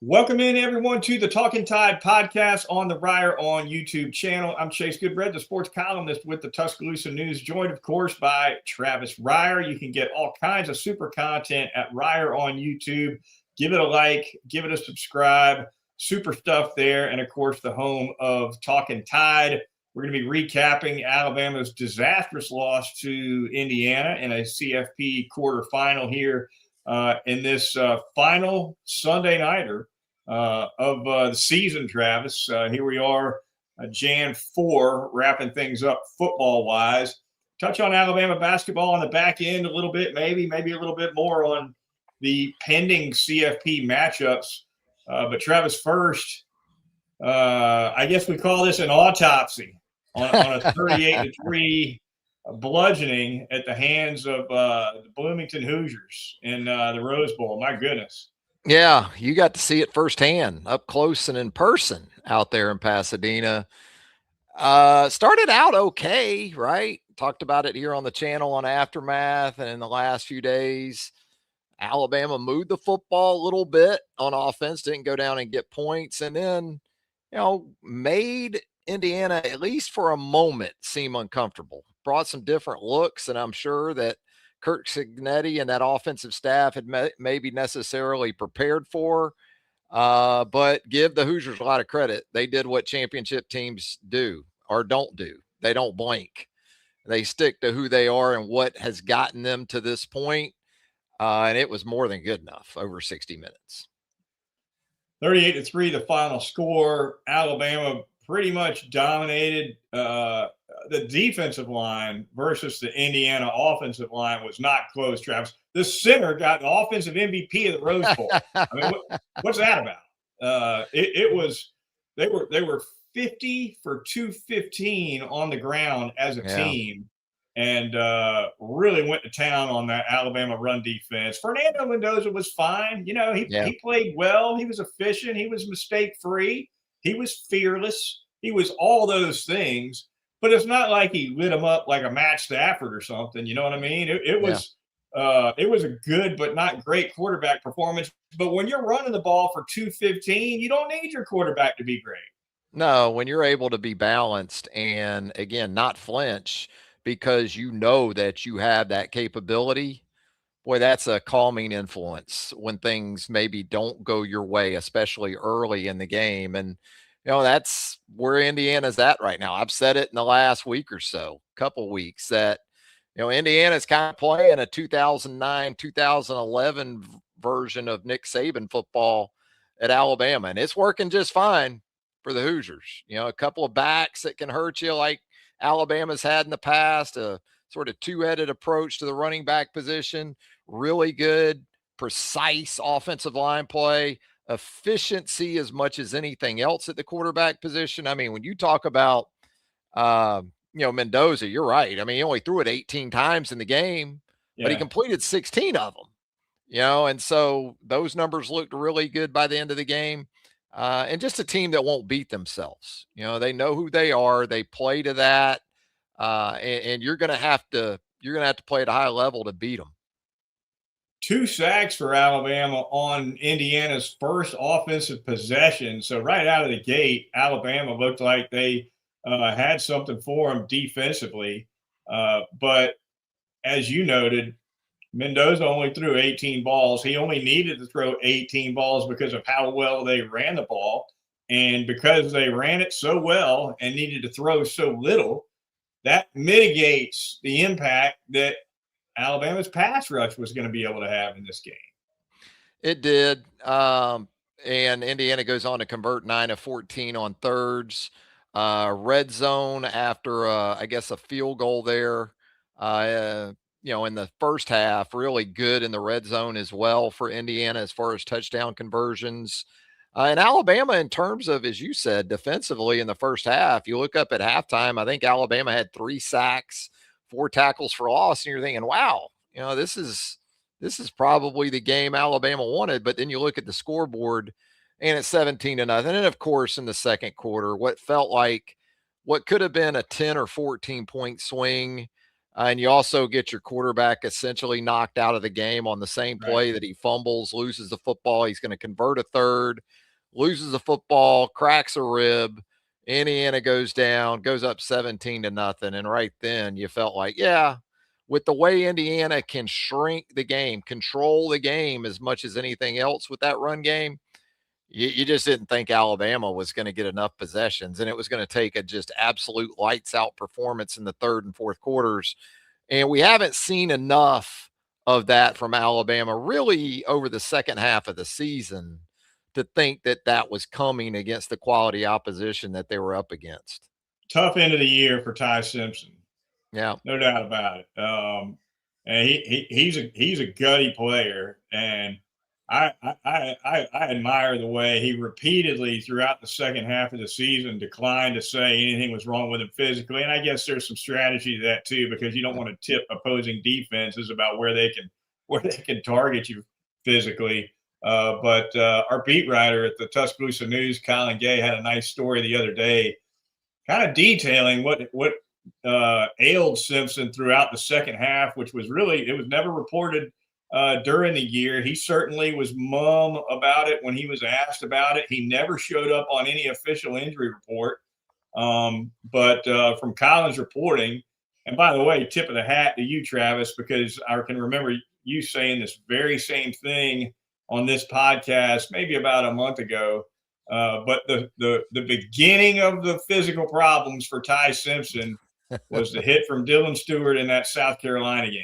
Welcome in, everyone, to the Talkin Tide podcast on the Reier on YouTube channel. I'm Chase Goodbread, the sports columnist with the Tuscaloosa News, joined, of course, by Travis Reier. You can get all kinds of super content at Reier on YouTube. Give it a like, give it a subscribe. Super stuff there. And, of course, the home of Talkin Tide. We're going to be recapping Alabama's disastrous loss to Indiana in a CFP quarterfinal here in this final Sunday nighter of the season, Travis. Here we are, Jan 4, wrapping things up football-wise. Touch on Alabama basketball on the back end a little bit, maybe a little bit more on the pending CFP matchups. But Travis, first, I guess we call this an autopsy on a 38-3 bludgeoning at the hands of the Bloomington Hoosiers in the Rose Bowl. My goodness. Yeah, you got to see it firsthand, up close and in person out there in Pasadena. Started out okay, right? Talked about it here on the channel on Aftermath, and in the last few days, Alabama moved the football a little bit on offense, didn't go down and get points, and then, made Indiana, at least for a moment, seem uncomfortable. Brought some different looks, and I'm sure that Kirk Cignetti and that offensive staff had maybe necessarily prepared for, but give the Hoosiers a lot of credit. They did what championship teams do or don't do. They don't blink. They stick to who they are and what has gotten them to this point, and it was more than good enough over 60 minutes. 38-3, the final score. Alabama pretty much dominated. The defensive line versus the Indiana offensive line was not close, Travis. The center got the offensive MVP of the Rose Bowl. I mean, what's that about? They were 50 for 215 on the ground as a team, and really went to town on that Alabama run defense. Fernando Mendoza was fine. He played well. He was efficient. He was mistake-free. He was fearless. He was all those things. But it's not like he lit him up like a Matt Stafford or something. You know what I mean? It was a good but not great quarterback performance. But when you're running the ball for 215, you don't need your quarterback to be great. No, when you're able to be balanced and, again, not flinch because you know that you have that capability, boy, that's a calming influence when things maybe don't go your way, especially early in the game. And that's where Indiana's at right now. I've said it in the last week or so, couple weeks, that, Indiana's kind of playing a 2009, 2011 version of Nick Saban football at Alabama, and it's working just fine for the Hoosiers. A couple of backs that can hurt you like Alabama's had in the past, a sort of two-headed approach to the running back position, really good, precise offensive line play, efficiency as much as anything else at the quarterback position. I mean, when you talk about, Mendoza, you're right. I mean, he only threw it 18 times in the game, but he completed 16 of them, and so those numbers looked really good by the end of the game. And just a team that won't beat themselves. They know who they are. They play to that. And you're going to have to play at a high level to beat them. 2 sacks for Alabama on Indiana's first offensive possession. So right out of the gate, Alabama looked like they had something for them defensively. But as you noted, Mendoza only threw 18 balls. He only needed to throw 18 balls because of how well they ran the ball. And because they ran it so well and needed to throw so little, that mitigates the impact that Alabama's pass rush was going to be able to have in this game. It did. And Indiana goes on to convert 9 of 14 on thirds. Red zone after, I guess, a field goal there. In the first half, really good in the red zone as well for Indiana as far as touchdown conversions. And Alabama, in terms of, as you said, defensively in the first half, you look up at halftime, I think Alabama had 3 sacks, 4 tackles for loss, and you're thinking, wow, this is probably the game Alabama wanted. But then you look at the scoreboard, and it's 17-0. And of course, in the second quarter, what felt like what could have been a 10 or 14 point swing And you also get your quarterback essentially knocked out of the game on the same Right. play that he fumbles, loses the football. He's going to convert a third, loses the football, cracks a rib. Indiana goes down, goes up 17-0. And right then you felt like, yeah, with the way Indiana can shrink the game, control the game as much as anything else with that run game, you just didn't think Alabama was going to get enough possessions, and it was going to take a just absolute lights out performance in the third and fourth quarters. And we haven't seen enough of that from Alabama really over the second half of the season to think that that was coming against the quality opposition that they were up against. Tough end of the year for Tai Simpson. Yeah. No doubt about it. And he's a gutty player, and I admire the way he repeatedly throughout the second half of the season declined to say anything was wrong with him physically. And I guess there's some strategy to that too, because you don't want to tip opposing defenses about where they can target you physically. But our beat writer at the Tuscaloosa News, Colin Gay, had a nice story the other day, kind of detailing what ailed Simpson throughout the second half, which was really, it was never reported during the year. He certainly was mum about it when he was asked about it. He never showed up on any official injury report. But from Colin's reporting, and by the way, tip of the hat to you, Travis, because I can remember you saying this very same thing on this podcast maybe about a month ago. But the beginning of the physical problems for Tai Simpson was the hit from Dylan Stewart in that South Carolina game.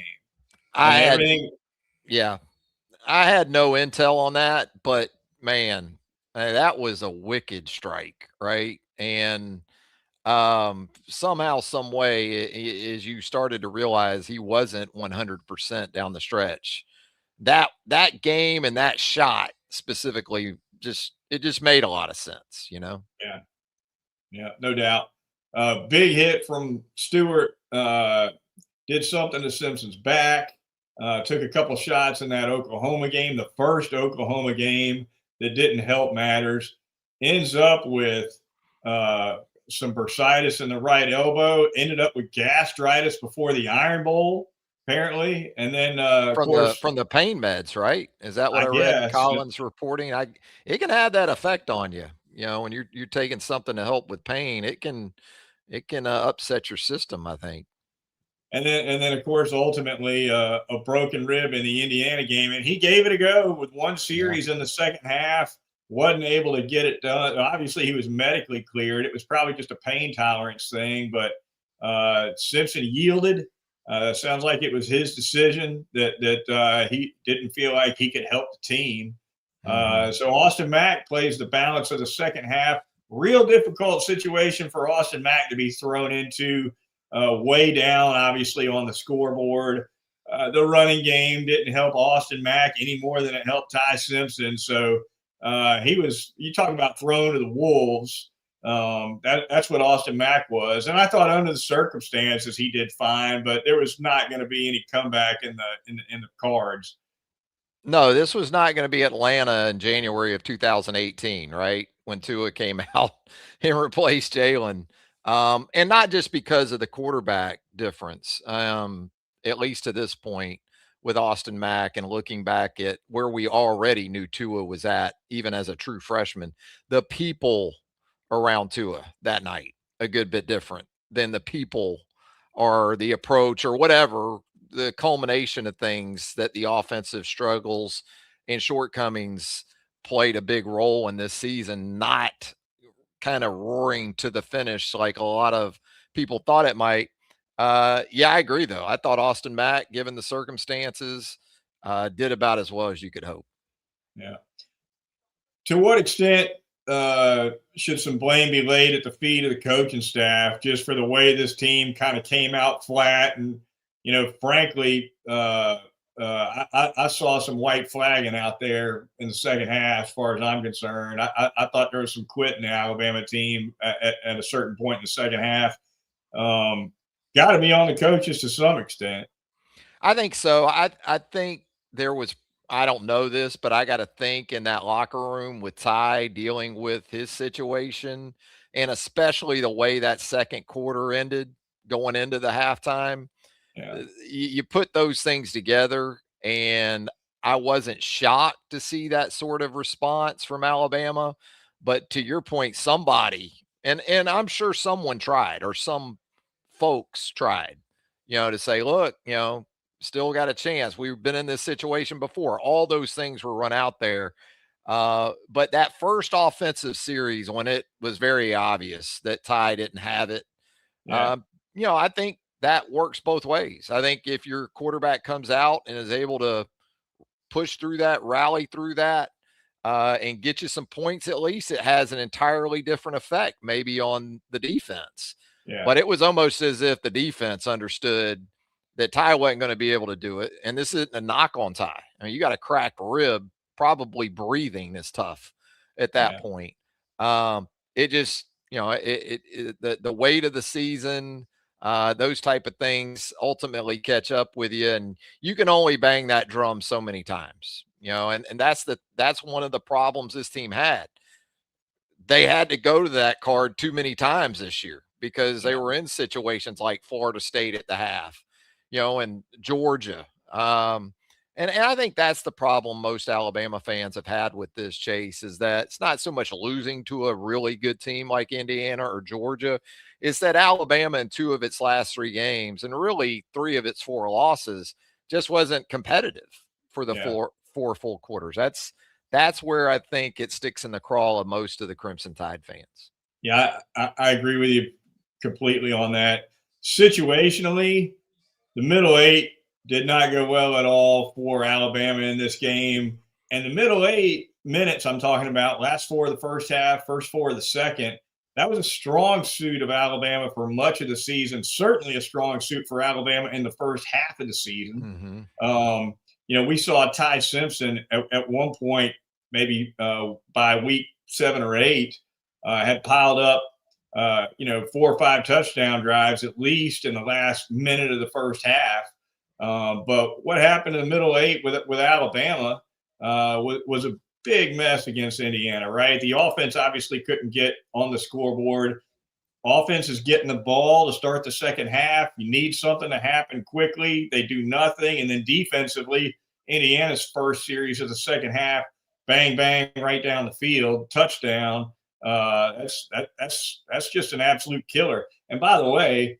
I I mean, had, everything. yeah, I had no intel on that, but man, that was a wicked strike, right? And somehow, some way, as you started to realize he wasn't 100% down the stretch, that game and that shot specifically, just made a lot of sense, you know. Yeah, yeah, no doubt. Big hit from Stewart. Did something to Simpson's back. Took a couple shots in that Oklahoma game, the first Oklahoma game that didn't help matters. Ends up with some bursitis in the right elbow. Ended up with gastritis before the Iron Bowl, apparently. And then, of From the course, from the pain meds, right? Is that what I I read in guess, Collins reporting? It can have that effect on you. You know, when you're taking something to help with pain, it can upset your system, I think. and then of course, ultimately, a broken rib in the Indiana game, and he gave it a go with one Yeah. series in the second half. Wasn't able to get it done. Obviously, he was medically cleared. It was probably just a pain tolerance thing, but Simpson yielded. Sounds like it was his decision that he didn't feel like he could help the team. Mhm. So Austin Mack plays the balance of the second half. Real difficult situation for Austin Mack to be thrown into, way down, obviously, on the scoreboard. The running game didn't help Austin Mack any more than it helped Tai Simpson. So you talk about thrown to the wolves. That's what Austin Mack was. And I thought under the circumstances, he did fine, but there was not going to be any comeback in the cards. No, this was not gonna be Atlanta in January of 2018, right? When Tua came out and replaced Jalen. And not just because of the quarterback difference, at least to this point with Austin Mack and looking back at where we already knew Tua was at, even as a true freshman, the people around Tua that night, a good bit different than the people or the approach or whatever, the culmination of things that the offensive struggles and shortcomings played a big role in this season, not kind of roaring to the finish like a lot of people thought it might. Yeah, I agree though. I thought Austin Mack, given the circumstances, did about as well as you could hope. Yeah. To what extent should some blame be laid at the feet of the coaching staff just for the way this team kind of came out flat? And, frankly, I saw some white flagging out there in the second half, as far as I'm concerned. I thought there was some quitting the Alabama team at a certain point in the second half. Got to be on the coaches to some extent. I think so. I think there was, I don't know this, but I got to think in that locker room with Ty dealing with his situation and especially the way that second quarter ended going into the halftime. Yeah. You put those things together, and I wasn't shocked to see that sort of response from Alabama. But to your point, somebody, and I'm sure someone tried, or some folks tried, to say, look, still got a chance. We've been in this situation before. All those things were run out there. But that first offensive series, when it was very obvious that Ty didn't have it, Yeah. I think that works both ways. I think if your quarterback comes out and is able to push through that, rally through that, and get you some points, at least it has an entirely different effect, maybe on the defense. Yeah. But it was almost as if the defense understood that Ty wasn't going to be able to do it. And this isn't a knock on Ty. I mean, you got a cracked rib, probably breathing is tough at that Yeah. point. It just, the weight of the season, those type of things ultimately catch up with you, and you can only bang that drum so many times, and that's one of the problems this team had. They had to go to that card too many times this year because they Yeah. were in situations like Florida State at the half, and Georgia. And I think that's the problem most Alabama fans have had with this, Chase, is that it's not so much losing to a really good team like Indiana or Georgia. It's that Alabama in 2 of its last 3 games, and really 3 of its 4 losses, just wasn't competitive for the Yeah. four full quarters. That's where I think it sticks in the craw of most of the Crimson Tide fans. Yeah. I agree with you completely on that. Situationally, the middle 8 did not go well at all for Alabama in this game. And the middle 8 minutes I'm talking about, last 4 of the first half, first 4 of the second, that was a strong suit of Alabama for much of the season. Certainly a strong suit for Alabama in the first half of the season. Mm-hmm. We saw Tai Simpson at one point, maybe by week 7 or 8, had piled up 4 or 5 touchdown drives at least in the last minute of the first half. But what happened in the middle 8 with Alabama was a big mess against Indiana, right? The offense obviously couldn't get on the scoreboard. Offense is getting the ball to start the second half. You need something to happen quickly. They do nothing. And then defensively, Indiana's first series of the second half, bang, bang, right down the field, touchdown. That's just an absolute killer. And by the way,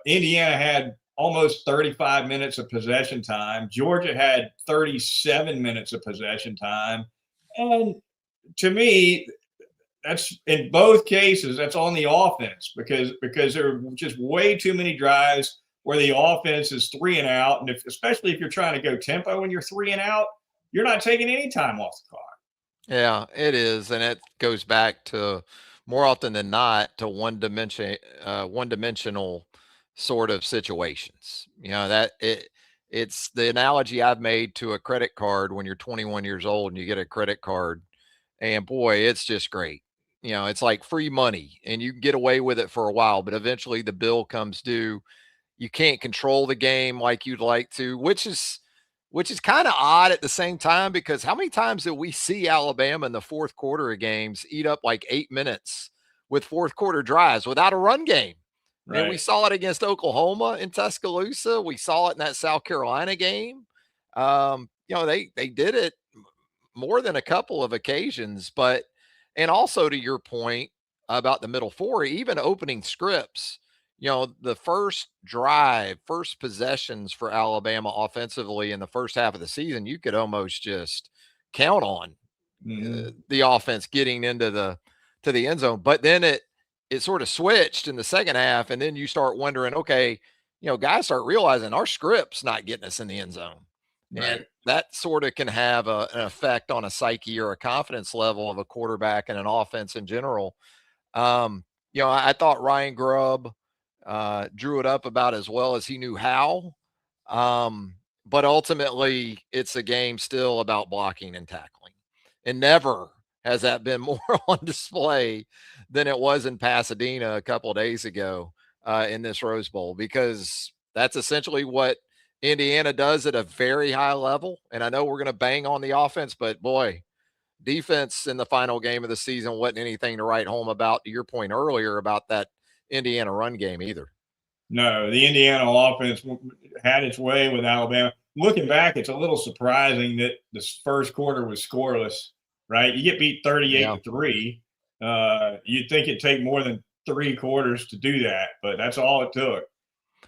Indiana had almost 35 minutes of possession time. Georgia had 37 minutes of possession time. And to me, that's in both cases, that's on the offense because there are just way too many drives where the offense is 3 and out. And especially if you're trying to go tempo when you're 3 and out, you're not taking any time off the clock. Yeah, it is, and it goes back to, more often than not, to one dimensional sort of situations. That it's the analogy I've made to a credit card. When you're 21 years old and you get a credit card, and boy, it's just great. It's like free money, and you can get away with it for a while, but eventually the bill comes due. You can't control the game like you'd like to, which is kind of odd at the same time, because how many times did we see Alabama in the fourth quarter of games eat up like 8 minutes with fourth quarter drives without a run game? I mean, we Right. saw it against Oklahoma in Tuscaloosa. We saw it in that South Carolina game. They did it more than a couple of occasions, and also to your point about the middle 4, even opening scripts, the first drive, first possessions for Alabama offensively in the first half of the season, you could almost just count on Mm-hmm. the offense getting into the end zone. But then it sort of switched in the second half, and then you start wondering, okay, guys start realizing our script's not getting us in the end zone. Right. And that sort of can have an effect on a psyche or a confidence level of a quarterback and an offense in general. I thought Ryan Grubb drew it up about as well as he knew how. But ultimately, it's a game still about blocking and tackling. And never has that been more on display than it was in Pasadena a couple of days ago in this Rose Bowl, because that's essentially what Indiana does at a very high level. And I know we're going to bang on the offense, but boy, defense in the final game of the season wasn't anything to write home about, to your point earlier about that Indiana run game either. No, the Indiana offense had its way with Alabama. Looking back, it's a little surprising that this first quarter was scoreless, right? You get beat 38-3. You'd think it'd take more than 3 quarters to do that, but that's all it took.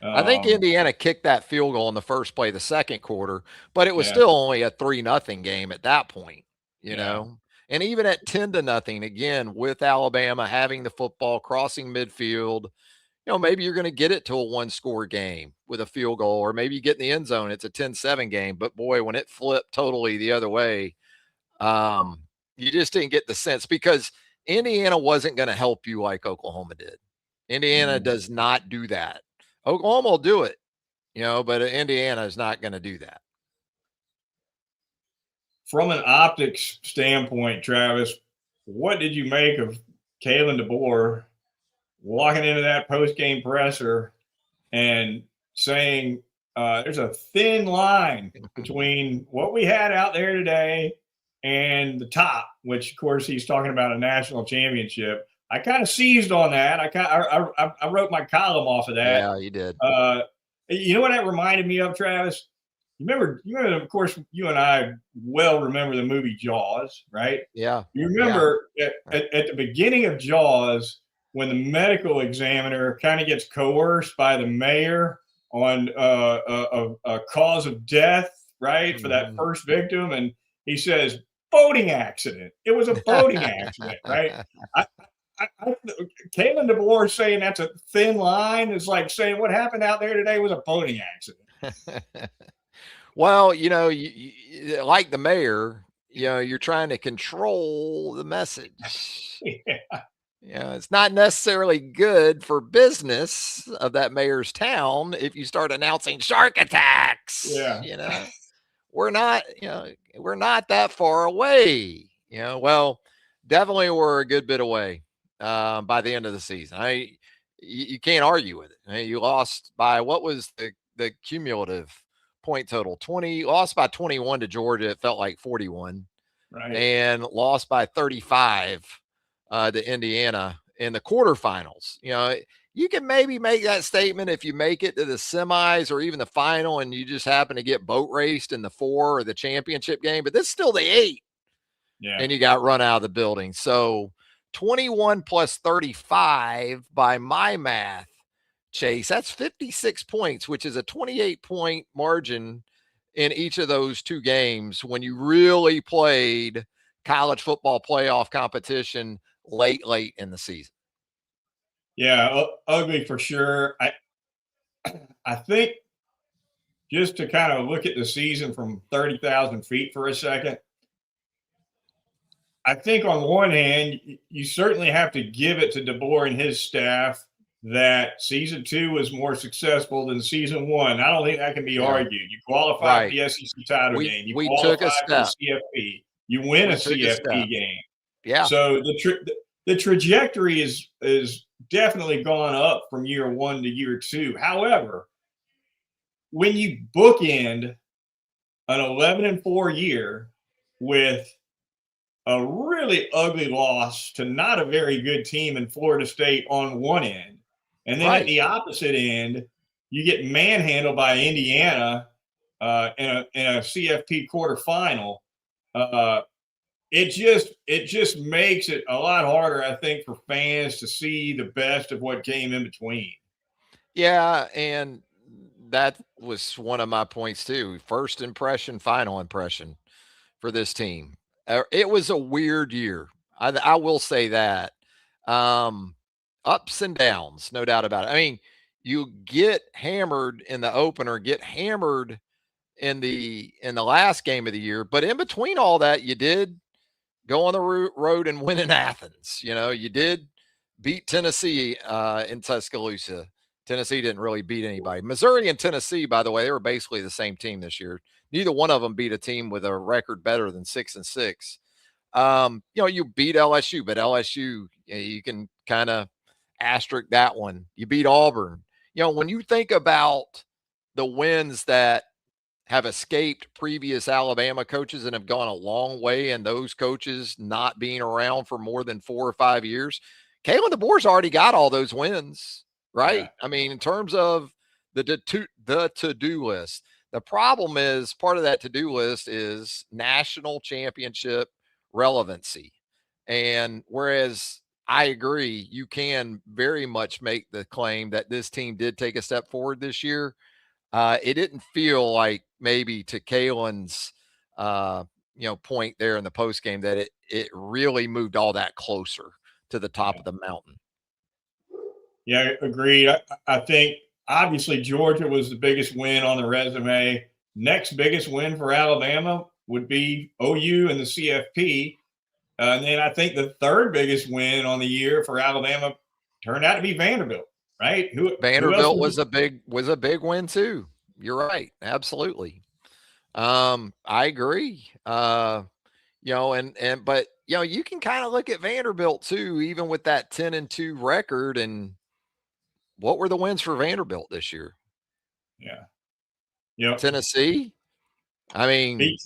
I think Indiana kicked that field goal in the first play of the second quarter, but it was Yeah, still only a 3-0 game at that point, you yeah. know. And even at 10-0, again, with Alabama having the football, crossing midfield, maybe you're going to get it to a one-score game with a field goal, or maybe you get in the end zone, it's a 10-7 game. But boy, when it flipped totally the other way, you just didn't get the sense, because Indiana wasn't going to help you like Oklahoma did. Indiana Mhm. does not do that. Oklahoma will do it, but Indiana is not going to do that. From an optics standpoint, Travis, what did you make of Kalen Deboer walking into that post-game presser and saying there's a thin line between what we had out there today and the top, which of course he's talking about a national championship. I kind of seized on that. I wrote my column off of that. Yeah, you did. You know what that reminded me of, Travis? You remember, of course, you and I well remember the movie Jaws, right? Yeah. You Yeah. remember at the beginning of Jaws, when the medical examiner kind of gets coerced by the mayor on a cause of death, right, for that Mhm. first victim, and he says boating accident. It was a boating accident, right? I, Kalen DeBoer saying that's a thin line is like saying what happened out there today was a boating accident. Well, like the mayor, you're trying to control the message. Yeah, It's not necessarily good for business of that mayor's town if you start announcing shark attacks. yeah. We're not that far away. Well, definitely we're a good bit away by the end of the season. You can't argue with it. You lost by, what was the cumulative point total? 20, lost by 21 to Georgia. It felt like 41, Right. and lost by 35 to Indiana in the quarterfinals. You can maybe make that statement if you make it to the semis or even the final and you just happen to get boat raced in the 4 or the championship game, but this is still the 8 Yeah. and you got run out of the building. So 21 plus 35 by my math, Chase, that's 56 points, which is a 28-point margin in each of those two games when you really played college football playoff competition late in the season. Yeah. Ugly for sure. I think just to kind of look at the season from 30,000 feet for a second, I think on one hand, you certainly have to give it to DeBoer and his staff that season 2 was more successful than season 1. I don't think that can be Yeah, argued. You qualify for right. the SEC title We game. You we took qualify a for the step. CFP. You win a We took a step. CFP game. Yeah. So the trajectory is definitely gone up from year 1 to year 2. However, when you bookend an 11-4 year with a really ugly loss to not a very good team in Florida State on one end, and then at Right. the opposite end, you get manhandled by Indiana in a CFP quarterfinal. Uh, it just makes it a lot harder, I think, for fans to see the best of what came in between. Yeah, and that was one of my points too. First impression, final impression for this team. It was a weird year. I will say that. Um, Ups and downs, no doubt about it. I mean, you get hammered in the opener, get hammered in the last game of the year, but in between all that, you did go on the road and win in Athens. You did beat Tennessee in Tuscaloosa. Tennessee didn't really beat anybody. Missouri and Tennessee, by the way, they were basically the same team this year. Neither one of them beat a team with a record better than 6-6. You beat LSU, but LSU, you can kind of asterisk that one. You beat Auburn. When you think about the wins that have escaped previous Alabama coaches and have gone a long way, and those coaches not being around for more than 4 or 5 years, Kalen DeBoer's already got all those wins. right? Yeah. I mean, in terms of the to-do list, the problem is part of that to-do list is national championship relevancy. And whereas I agree, you can very much make the claim that this team did take a step forward this year. It didn't feel like maybe to Kalen's point there in the post game that it really moved all that closer to the top of the mountain. Yeah, agreed. I think obviously Georgia was the biggest win on the resume. Next biggest win for Alabama would be OU and the CFP. And then I think the third biggest win on the year for Alabama turned out to be Vanderbilt, right? Who else Vanderbilt was a big win too. You're right. Absolutely. I agree. But you can kind of look at Vanderbilt too, even with that 10-2 record. And what were the wins for Vanderbilt this year? Yeah. Yep. Tennessee. I mean, beat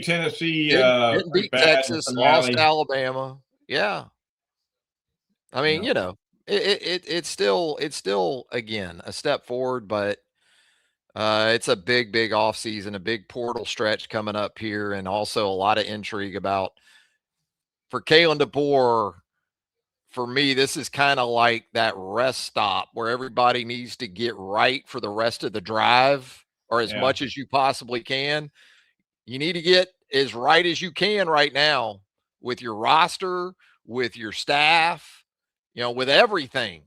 Tennessee. didn't Pretty beat bad in the Texas, lost finale. Alabama. Yeah. I mean, Yeah. it's still again a step forward, but it's a big off season, a big portal stretch coming up here, and also a lot of intrigue about for Kalen Deboer. For me, this is kind of like that rest stop where everybody needs to get right for the rest of the drive, or as Yeah. much as you possibly can. You need to get as right as you can right now with your roster, with your staff, with everything.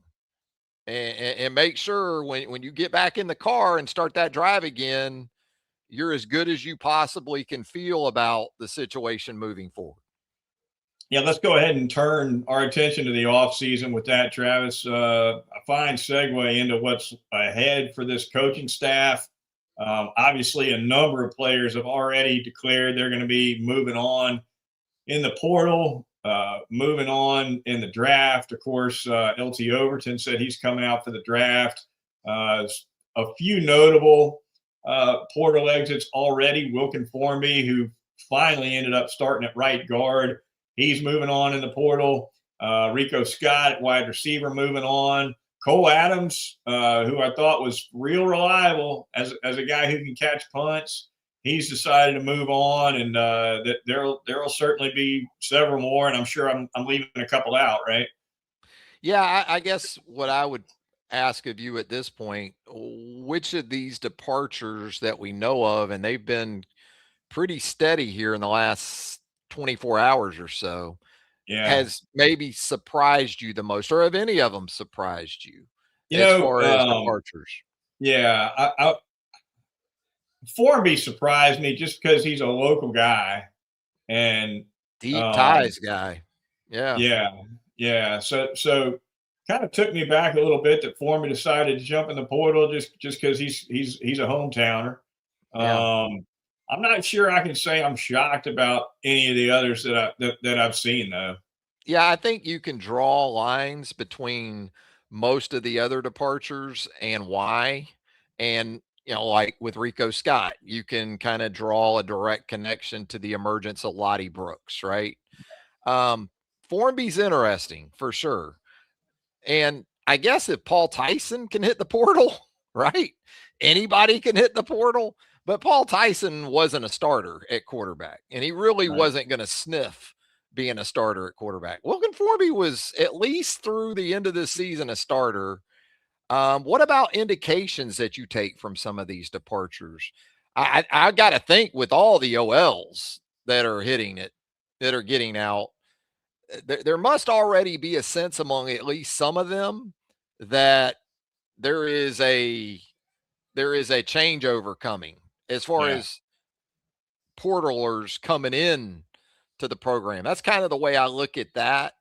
And make sure when you get back in the car and start that drive again, you're as good as you possibly can feel about the situation moving forward. Yeah, let's go ahead and turn our attention to the offseason with that, Travis. A fine segue into what's ahead for this coaching staff. Obviously, a number of players have already declared they're going to be moving on in the portal, moving on in the draft. Of course, LT Overton said he's coming out for the draft. A few notable portal exits already. Wilkin Formby, who finally ended up starting at right guard, he's moving on in the portal. Rico Scott, wide receiver, moving on. Cole Adams, who I thought was real reliable as a guy who can catch punts, he's decided to move on, and that there'll certainly be several more, and I'm sure I'm leaving a couple out, right? Yeah, I guess what I would ask of you at this point, which of these departures that we know of, and they've been pretty steady here in the last 24 hours or so, Yeah. has maybe surprised you the most, or have any of them surprised you You as know, far as departures? yeah, Formby surprised me just because he's a local guy, and Deep ties guy. Yeah. yeah. So kind of took me back a little bit that Formby decided to jump in the portal just because he's a hometowner. Yeah. I'm not sure I can say I'm shocked about any of the others that I've seen though. Yeah, I think you can draw lines between most of the other departures and why. And, like with Rico Scott, you can kind of draw a direct connection to the emergence of Lottie Brooks, right? Um, Formby's interesting for sure. And I guess if Paul Tyson can hit the portal, right? Anybody can hit the portal. But Paul Tyson wasn't a starter at quarterback, and he really Right. wasn't going to sniff being a starter at quarterback. Wilkin Formby was at least through the end of this season a starter. What about indications that you take from some of these departures? I got to think with all the OLs that are hitting it, that are getting out, there must already be a sense among at least some of them that there is a changeover coming as far Yeah. as portalers coming in to the program. That's kind of the way I look at that.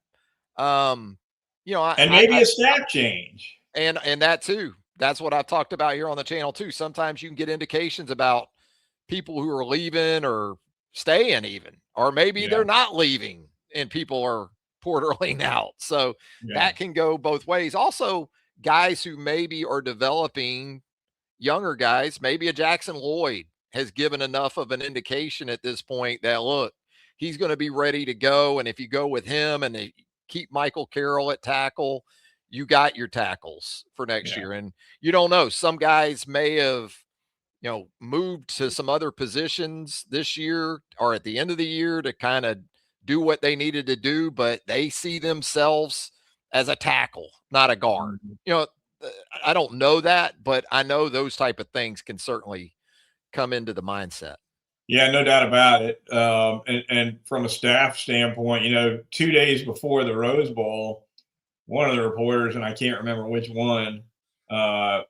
Um, And maybe a staff change. and that too. That's what I've talked about here on the channel too. Sometimes you can get indications about people who are leaving or staying even, or maybe Yeah. they're not leaving and people are portaling out. So Yeah. that can go both ways. Also, guys who maybe are developing, younger guys, maybe a Jackson Lloyd has given enough of an indication at this point that look, he's going to be ready to go. And if you go with him and they keep Michael Carroll at tackle, you got your tackles for next Yeah. year. And you don't know. Some guys may have, moved to some other positions this year or at the end of the year to kind of do what they needed to do, but they see themselves as a tackle, not a guard. Mhm. I don't know that, but I know those type of things can certainly come into the mindset. Yeah, no doubt about it. And from a staff standpoint, 2 days before the Rose Bowl, one of the reporters, and I can't remember which one, uh,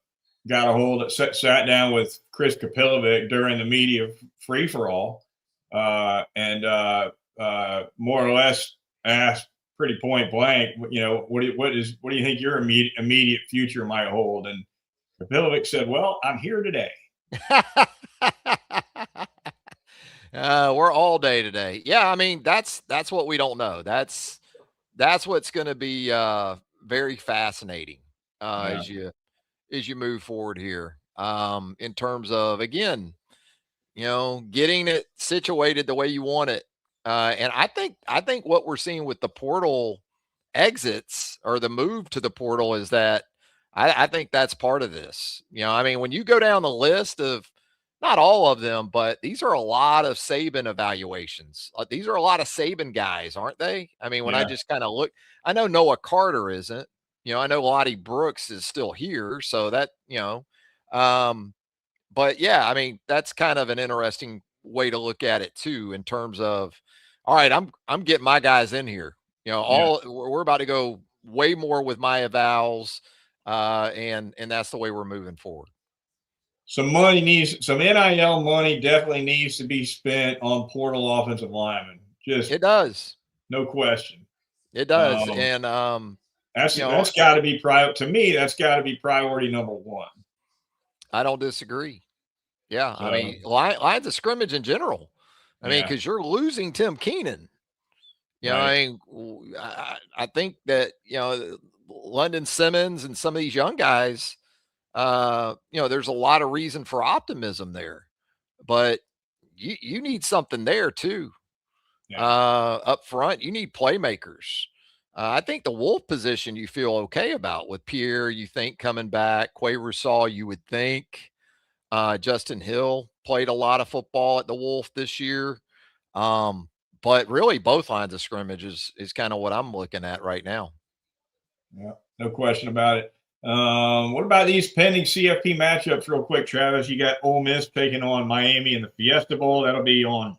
got a hold of, sat down with Chris Kapilovic during the media free for all, and more or less asked pretty point blank, what do you think your immediate future might hold? And Kapilovic said, "Well, I'm here today." We're all day today. Yeah, I mean that's what we don't know. That's what's going to be very fascinating Yeah, as you move forward here. In terms of again, getting it situated the way you want it. And I think what we're seeing with the portal exits or the move to the portal is that I think that's part of this. I mean, when you go down the list of not all of them, but these are a lot of Saban evaluations. These are a lot of Saban guys, aren't they? I mean, when I yeah. just kind of look, I know Noah Carter isn't. I know Lottie Brooks is still here, so um, but yeah, I mean, that's kind of an interesting way to look at it too, in terms of, all right, I'm getting my guys in here. Yeah. We're about to go way more with my evals, and that's the way we're moving forward. Some NIL money definitely needs to be spent on portal offensive linemen. Just It does, no question. it does, Um, and that's you know, that's got to be to me. That's got to be priority number one. I don't disagree. Yeah, I So mean, lines of scrimmage in general. I mean, yeah, because you're losing Tim Keenan. right. I mean, I think that London Simmons and some of these young guys, there's a lot of reason for optimism there, but you need something there too. Yeah, Up front, you need playmakers. I think the Wolf position you feel okay about with Pierre. You think coming back, Quay Rousseau, you would think. Justin Hill played a lot of football at the Wolf this year. Um, but really both lines of scrimmage is kind of what I'm looking at right now. yeah, no question about it. What about these pending CFP matchups, real quick, Travis? You got Ole Miss taking on Miami in the Fiesta Bowl. That'll be on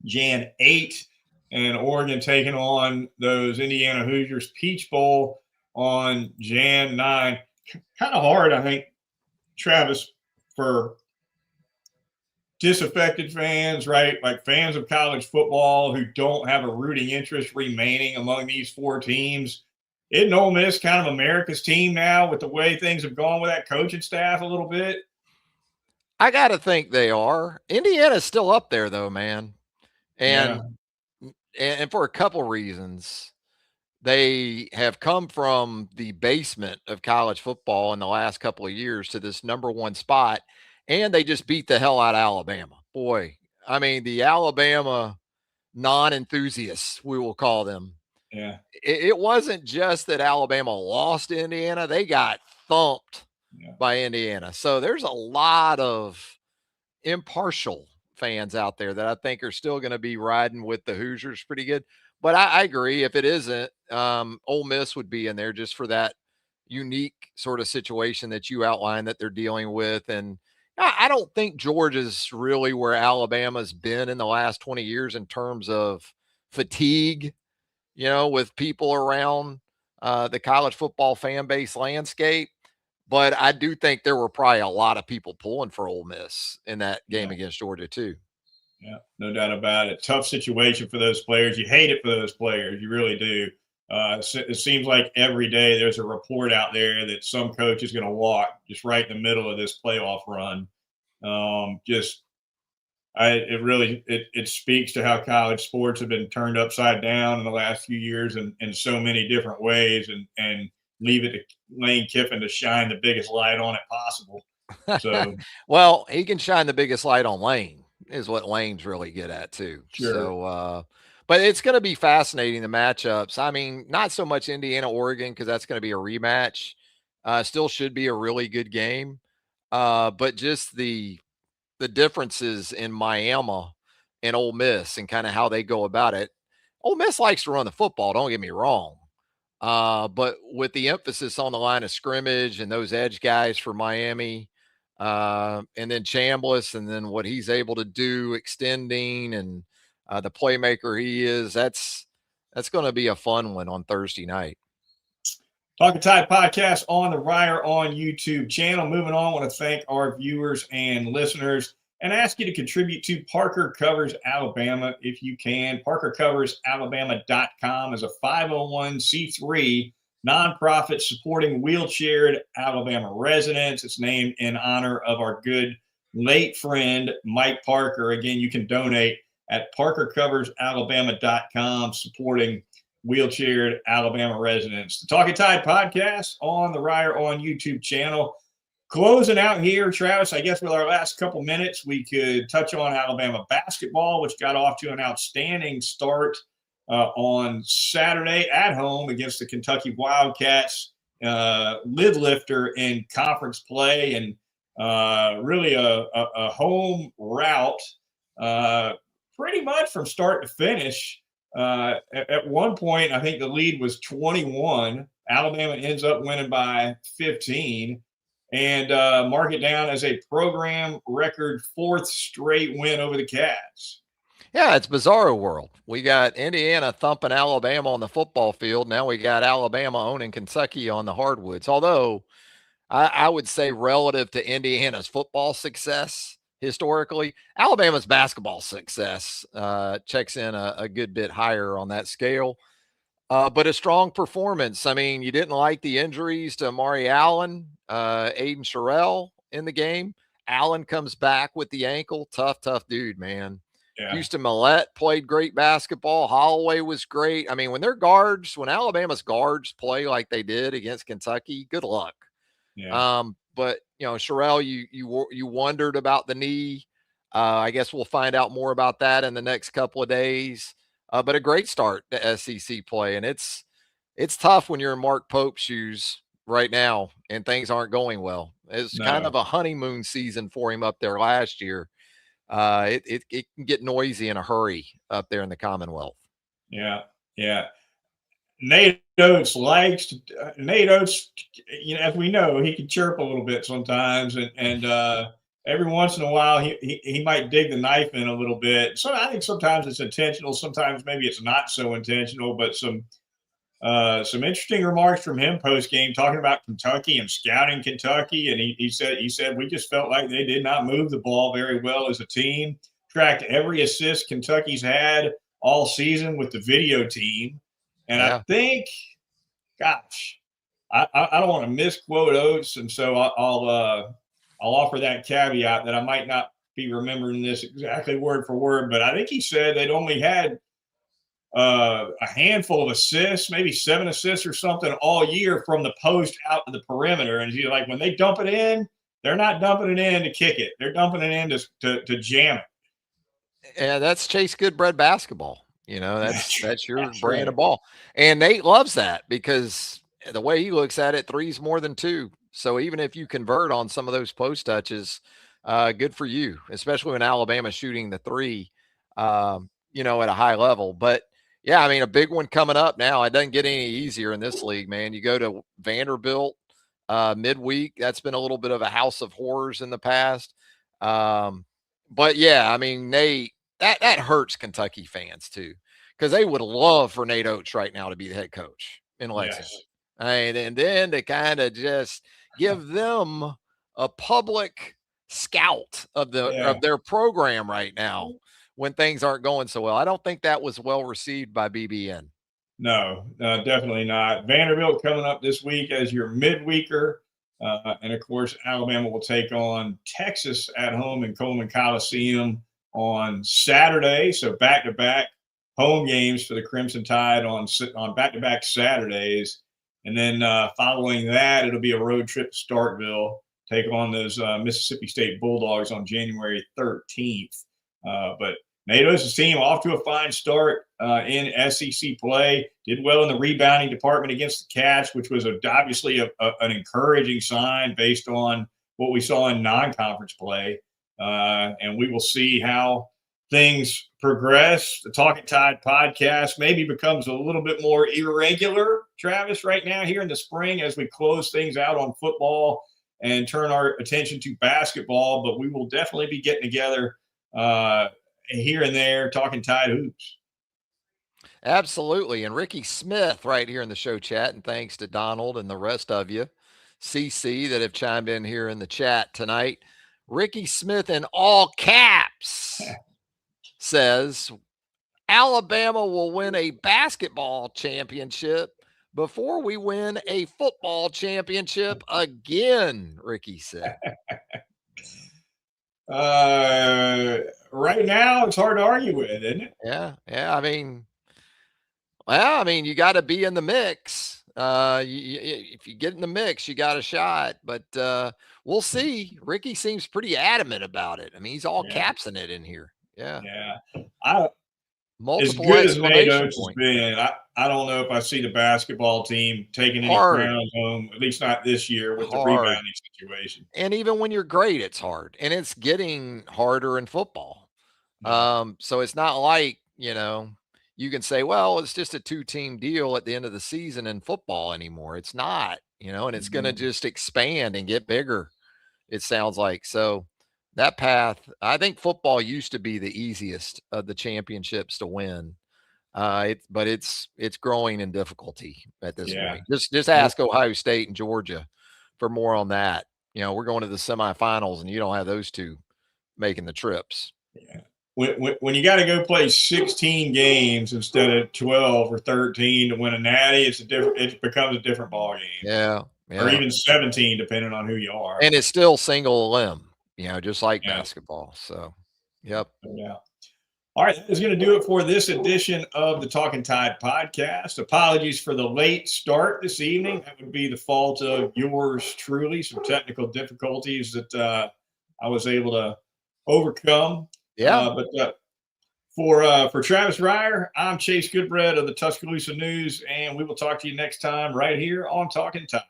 Jan 8th, and Oregon taking on those Indiana Hoosiers Peach Bowl on Jan 9. Kind of hard, I think, Travis, for disaffected fans, right? Like fans of college football who don't have a rooting interest remaining among these four teams. Isn't Ole Miss kind of America's team now with the way things have gone with that coaching staff a little bit? I gotta think they are. Indiana's still up there though, man. Yeah, And and for a couple reasons. They have come from the basement of college football in the last couple of years to this number one spot, and they just beat the hell out of Alabama. Boy, I mean, the Alabama non-enthusiasts, we will call them. yeah, It wasn't just that Alabama lost to Indiana, they got thumped yeah, by Indiana. So there's a lot of impartial fans out there that I think are still going to be riding with the Hoosiers pretty good. But I agree. If it isn't, Ole Miss would be in there just for that unique sort of situation that you outlined that they're dealing with. And I don't think Georgia's really where Alabama's been in the last 20 years in terms of fatigue, with people around the college football fan base landscape. But I do think there were probably a lot of people pulling for Ole Miss in that game yeah, against Georgia too. yeah. No doubt about it. Tough situation for those players. You hate it for those players. You really do. It seems like every day there's a report out there that some coach is going to walk just right in the middle of this playoff run. Just it speaks to how college sports have been turned upside down in the last few years in so many different ways, and leave it to Lane Kiffin to shine the biggest light on it possible. So Well, he can shine the biggest light on Lane, is what Lane's really good at too. sure, But it's going to be fascinating, the matchups. I mean, not so much Indiana, Oregon, because that's going to be a rematch. Still should be a really good game. But just the differences in Miami and Ole Miss and kind of how they go about it. Ole Miss likes to run the football, don't get me wrong. But with the emphasis on the line of scrimmage and those edge guys for Miami, and then Chambliss, and then what he's able to do extending, and the playmaker he is, that's going to be a fun one on Thursday night. Talkin Tide podcast on the Reier on YouTube channel. Moving on, I want to thank our viewers and listeners and ask you to contribute to Parker Covers Alabama if you can. ParkerCoversAlabama.com is a 501c3 nonprofit supporting wheelchaired Alabama residents. It's named in honor of our good late friend, Mike Parker. Again, you can donate at ParkerCoversAlabama.com, supporting wheelchaired Alabama residents. The Talkin Tide podcast on the Reier on YouTube channel. Closing out here, Travis, I guess with our last couple minutes, we could touch on Alabama basketball, which got off to an outstanding start on Saturday at home against the Kentucky Wildcats, lid lifter in conference play, and really a home rout pretty much from start to finish. At one point, I think the lead was 21. Alabama ends up winning by 15 and mark it down as a program record 4th straight win over the Cats. Yeah, it's bizarro world. We got Indiana thumping Alabama on the football field. Now we got Alabama owning Kentucky on the hardwoods. Although I would say relative to Indiana's football success, historically, Alabama's basketball success checks in a good bit higher on that scale. But a strong performance. I mean, you didn't like the injuries to Amari Allen, Aiden Sherrill in the game. Allen comes back with the ankle. Tough dude, man. Yeah. Houston Millette played great basketball. Holloway was great. I mean, when Alabama's guards play like they did against Kentucky, good luck. Yeah. But Sherrill, you wondered about the knee. I guess we'll find out more about that in the next couple of days. But a great start to SEC play, and it's tough when you're in Mark Pope's shoes right now and things aren't going well. It's kind of a honeymoon season for him up there last year. It can get noisy in a hurry up there in the Commonwealth. Yeah. Nate Oates, as we know, he can chirp a little bit sometimes, and every once in a while he might dig the knife in a little bit. So I think sometimes it's intentional, sometimes maybe it's not so intentional. But some interesting remarks from him post game, talking about Kentucky and scouting Kentucky, and he said we just felt like they did not move the ball very well as a team. Tracked every assist Kentucky's had all season with the video team. And yeah. I think, gosh, I don't want to misquote Oates, and so I'll offer that caveat that I might not be remembering this exactly word for word, but I think he said they'd only had a handful of assists, maybe 7 assists or something all year from the post out to the perimeter. And he's like, when they dump it in, they're not dumping it in to kick it; they're dumping it in to jam it. Yeah, that's Chase Goodbread basketball. That's your brand of ball. And Nate loves that because the way he looks at it, 3's more than 2. So even if you convert on some of those post touches, good for you, especially when Alabama's shooting the 3, at a high level. But yeah, I mean, a big one coming up now. It doesn't get any easier in this league, man. You go to Vanderbilt midweek. That's been a little bit of a house of horrors in the past. But yeah, I mean, Nate, that hurts Kentucky fans too, because they would love for Nate Oates right now to be the head coach in Lexington. Yes. And then to kind of just give them a public scout of their program right now when things aren't going so well. I don't think that was well received by BBN. No, definitely not. Vanderbilt coming up this week as your midweeker. And of course, Alabama will take on Texas at home in Coleman Coliseum on Saturday. So back-to-back home games for the Crimson Tide on back-to-back Saturdays. And then following that, it'll be a road trip to Starkville, take on those Mississippi State Bulldogs on January 13th. But Nato's team off to a fine start in SEC play. Did well in the rebounding department against the Cats, which was obviously an encouraging sign based on what we saw in non-conference play. And we will see how things progress. The Talkin Tide podcast maybe becomes a little bit more irregular, Travis, right now here in the spring as we close things out on football and turn our attention to basketball. But we will definitely be getting together here and there, talking Tide hoops. Absolutely. And Ricky Smith right here in the show chat. And thanks to Donald and the rest of you, CC, that have chimed in here in the chat tonight. Ricky Smith in all caps says Alabama will win a basketball championship before we win a football championship again, Ricky said. Right now, it's hard to argue with, isn't it? Yeah. I mean, you got to be in the mix. If you get in the mix, you got a shot. But we'll see. Ricky seems pretty adamant about it. I mean, he's all capsing it in here. Yeah. Multiple as good as Natos has been, I don't know if I see the basketball team taking any crowns home, at least not this year with the rebounding situation. And even when you're great, it's hard. And it's getting harder in football. So it's not like, you can say, well, it's just a 2-team deal at the end of the season in football anymore. It's not, and it's going to just expand and get bigger, it sounds like. So that path, I think football used to be the easiest of the championships to win. But it's growing in difficulty at this point. Just ask Ohio State and Georgia for more on that. We're going to the semifinals and you don't have those two making the trips. Yeah. When you got to go play 16 games instead of 12 or 13 to win a natty, it becomes a different ball game. Yeah. Or even 17, depending on who you are. And it's still single limb, just like basketball. So, yep. Yeah. All right, that is going to do it for this edition of the Talkin Tide podcast. Apologies for the late start this evening. That would be the fault of yours truly, some technical difficulties that I was able to overcome. Yeah. But for Travis Reier, I'm Chase Goodbread of the Tuscaloosa News, and we will talk to you next time right here on Talkin Tide.